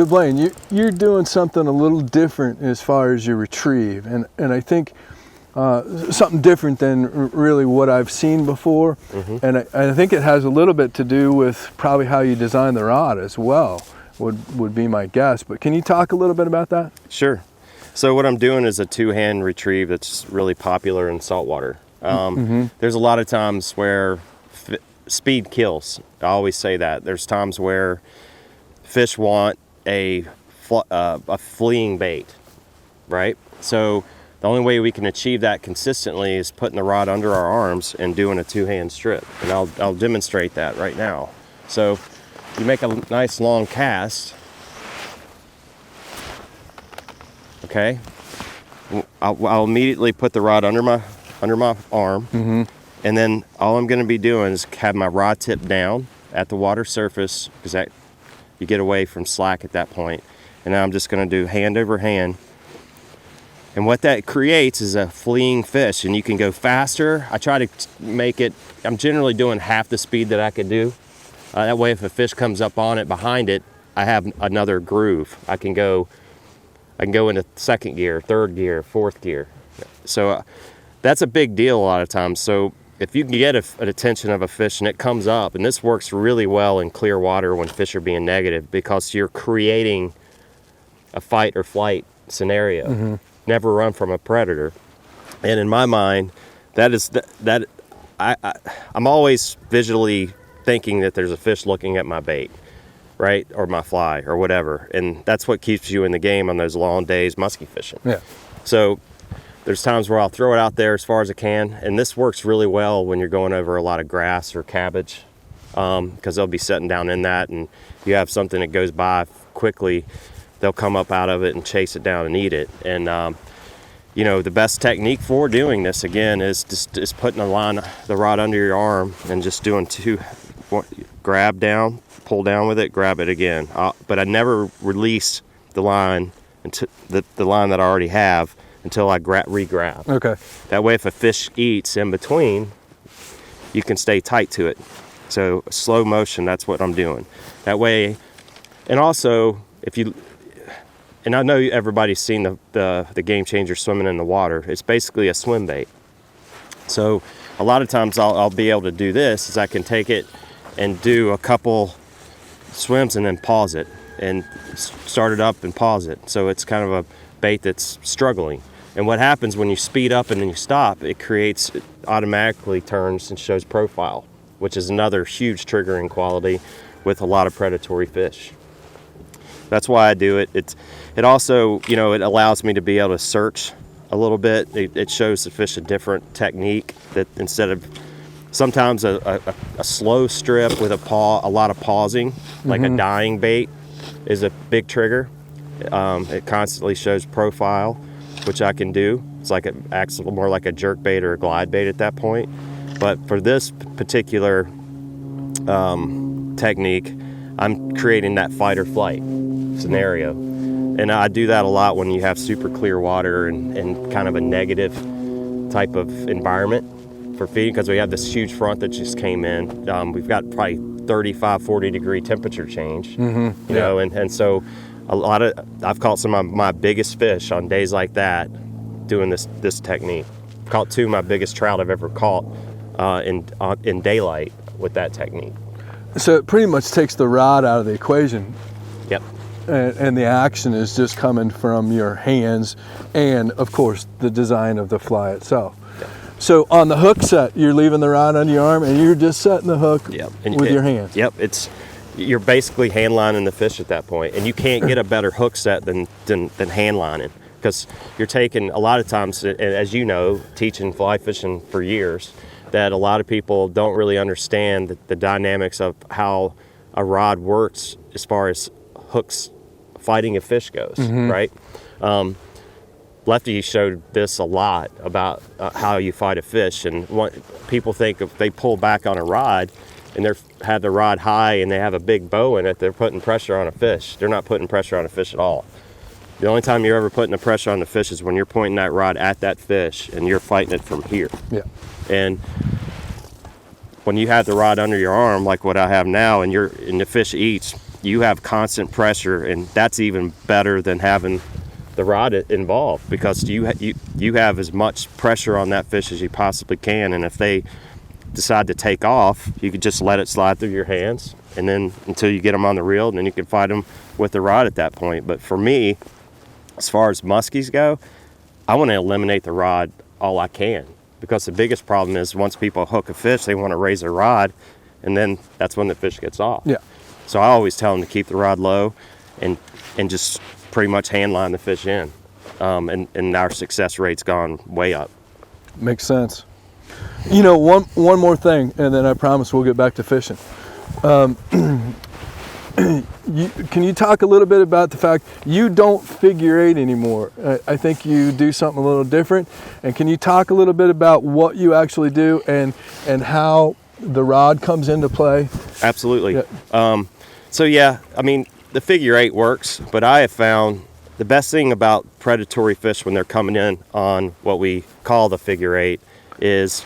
So Blane, you're doing something a little different as far as your retrieve, and I think something different than really what I've seen before, and I think it has a little bit to do with probably how you design the rod as well, would be my guess. But can you talk a little bit about that? Sure. So what I'm doing is a two-hand retrieve that's really popular in saltwater. There's a lot of times where speed kills. I always say that. There's times where fish want a fleeing bait, right? So the only way we can achieve that consistently is putting the rod under our arms and doing a two-hand strip. And I'll demonstrate that right now. So you make a nice long cast. Okay. I'll immediately put the rod under my arm, and then all I'm going to be doing is have my rod tip down at the water surface, because you get away from slack at that point. And now I'm just going to do hand over hand. And what that creates is a fleeing fish, and you can go faster. I try to make it, I'm generally doing half the speed that I could do. That way if a fish comes up on it behind it, I have another groove. I can go into second gear, third gear, fourth gear. So that's a big deal a lot of times. So if you can get an attention of a fish and it comes up, and this works really well in clear water when fish are being negative, because you're creating a fight or flight scenario. Never run from a predator. And in my mind, I'm always visually thinking that there's a fish looking at my bait, right? Or my fly or whatever. And that's what keeps you in the game on those long days musky fishing. Yeah. So there's times where I'll throw it out there as far as I can. And this works really well when you're going over a lot of grass or cabbage, because they'll be sitting down in that, and you have something that goes by quickly, they'll come up out of it and chase it down and eat it. And the best technique for doing this, again, is just putting the rod under your arm and just doing grab down, pull down with it, grab it again. But I never release the line until the line that I already have until I re-grab. Okay. That way, if a fish eats in between, you can stay tight to it. So slow motion, that's what I'm doing. That way, and also and I know everybody's seen the Game Changer swimming in the water. It's basically a swim bait. So a lot of times I'll be able to do this, is I can take it and do a couple swims and then pause it and start it up and pause it. So it's kind of a bait that's struggling. And what happens when you speed up and then you stop, it automatically turns and shows profile, which is another huge triggering quality with a lot of predatory fish. That's why I do it. It also, it allows me to be able to search a little bit. It shows the fish a different technique, that instead of sometimes a slow strip with a lot of pausing, like a dying bait, is a big trigger. It constantly shows profile, which I can do. It's like it acts more like a jerk bait or a glide bait at that point. But for this particular technique, I'm creating that fight or flight scenario. And I do that a lot when you have super clear water and kind of a negative type of environment for feeding, because we have this huge front that just came in. We've got probably 35, 40 degree temperature change, and so I've caught some of my biggest fish on days like that doing this technique. Caught two of my biggest trout I've ever caught in daylight with that technique. So it pretty much takes the rod out of the equation. Yep. And the action is just coming from your hands and, of course, the design of the fly itself. Yep. So on the hook set, you're leaving the rod under your arm and you're just setting the hook with your hands. Yep. You're basically hand lining the fish at that point, and you can't get a better hook set than hand lining, because you're taking, a lot of times, as you know, teaching fly fishing for years, that a lot of people don't really understand the dynamics of how a rod works as far as hooks fighting a fish goes, right? Lefty showed this a lot about how you fight a fish, and people think if they pull back on a rod and they have the rod high and they have a big bow in it, they're putting pressure on a fish. They're not putting pressure on a fish at all. The only time you're ever putting the pressure on the fish is when you're pointing that rod at that fish and you're fighting it from here. Yeah. And when you have the rod under your arm, like what I have now, and the fish eats, you have constant pressure, and that's even better than having the rod involved, because you have as much pressure on that fish as you possibly can. And if they decide to take off, you could just let it slide through your hands, and then until you get them on the reel, and then you can fight them with the rod at that point. But for me, as far as muskies go, I want to eliminate the rod all I can, because the biggest problem is once people hook a fish, they want to raise their rod, and then that's when the fish gets off. Yeah. So I always tell them to keep the rod low and just pretty much hand line the fish in, and our success rate's gone way up. Makes sense. You know, one more thing, and then I promise we'll get back to fishing. Can you talk a little bit about the fact you don't figure eight anymore? I think you do something a little different. And can you talk a little bit about what you actually do and how the rod comes into play? Absolutely. Yeah. So yeah, I mean, the figure eight works, but I have found the best thing about predatory fish when they're coming in on what we call the figure eight is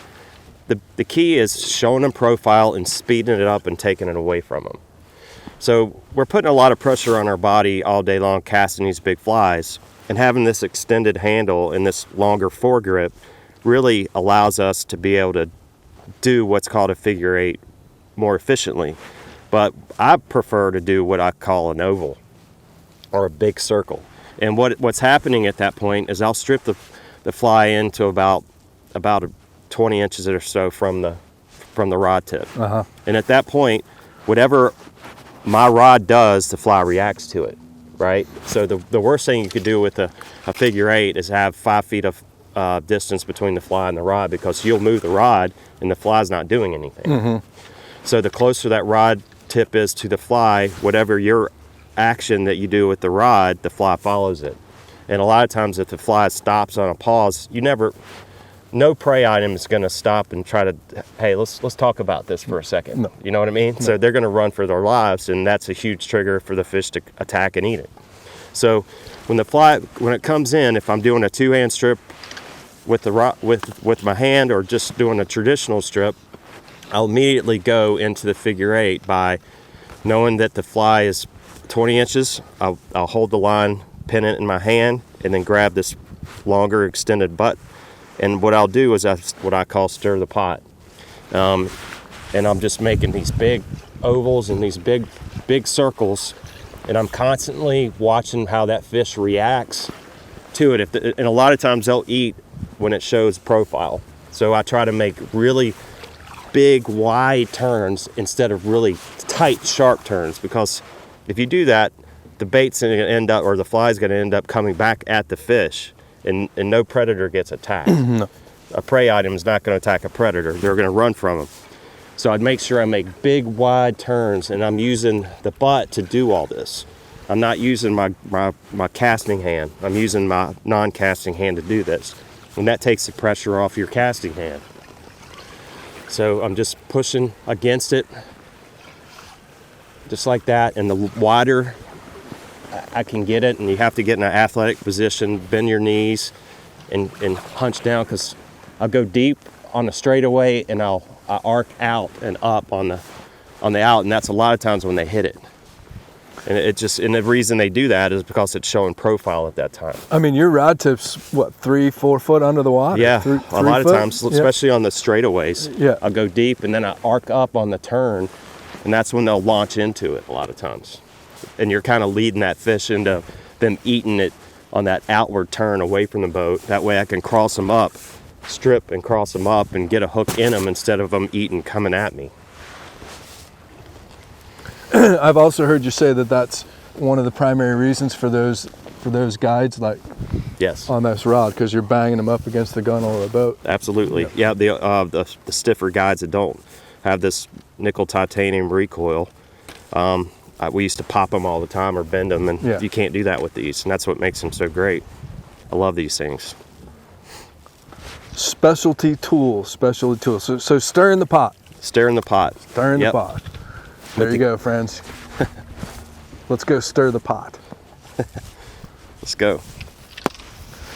the key is showing them profile and speeding it up and taking it away from them. So we're putting a lot of pressure on our body all day long casting these big flies, and having this extended handle and this longer foregrip really allows us to be able to do what's called a figure eight more efficiently. But I prefer to do what I call an oval or a big circle. And what's happening at that point is I'll strip the fly into about 20 inches or so from the rod tip. Uh-huh. And at that point, whatever my rod does, the fly reacts to it, right? So the worst thing you could do with a figure eight is have 5 feet of distance between the fly and the rod, because you'll move the rod and the fly's not doing anything. Mm-hmm. So the closer that rod tip is to the fly, whatever your action that you do with the rod, the fly follows it. And a lot of times if the fly stops on a pause, no prey item is going to stop and try to, hey, let's talk about this for a second. No. You know what I mean? No. So they're going to run for their lives, and that's a huge trigger for the fish to attack and eat it. So when it comes in, if I'm doing a two-hand strip with the rod, with my hand, or just doing a traditional strip, I'll immediately go into the figure eight by knowing that the fly is 20 inches. I'll hold the line, pin it in my hand, and then grab this longer extended butt. And what I'll do is what I call stir the pot. And I'm just making these big ovals and these big circles, and I'm constantly watching how that fish reacts to it. And a lot of times they'll eat when it shows profile. So I try to make really big, wide turns instead of really tight, sharp turns, because if you do that, the bait's going to end up, or the fly's going to end up coming back at the fish. And no predator gets attacked. No. A prey item is not going to attack a predator. They're going to run from them. So I'd make sure I make big, wide turns, and I'm using the butt to do all this. I'm not using my casting hand. I'm using my non-casting hand to do this. And that takes the pressure off your casting hand. So I'm just pushing against it, just like that. And the wider I can get it, and you have to get in an athletic position, bend your knees, and hunch down, because I'll go deep on the straightaway, and I arc out and up on the out, and that's a lot of times when they hit it. And the reason they do that is because it's showing profile at that time. I mean, your rod tip's what, 3-4 foot under the water? Yeah, a lot of times, Yep. especially on the straightaways. Yeah. I'll go deep, and then I arc up on the turn, and that's when they'll launch into it a lot of times. And you're kind of leading that fish into them eating it on that outward turn away from the boat. That way I can cross them up, strip and cross them up, and get a hook in them instead of them eating coming at me. I've also heard you say that that's one of the primary reasons for those guides, like Yes. on this rod, because you're banging them up against the gunnel of the boat. Absolutely. Yeah, the stiffer guides that don't have this nickel titanium recoil, we used to pop them all the time or bend them, and Yeah. you can't do that with these, and that's what makes them so great. I love these things. Specialty tools. So stir in the pot. Stir in the pot. Stir in Yep. the pot. There you go, friends. Let's go stir the pot. Let's go.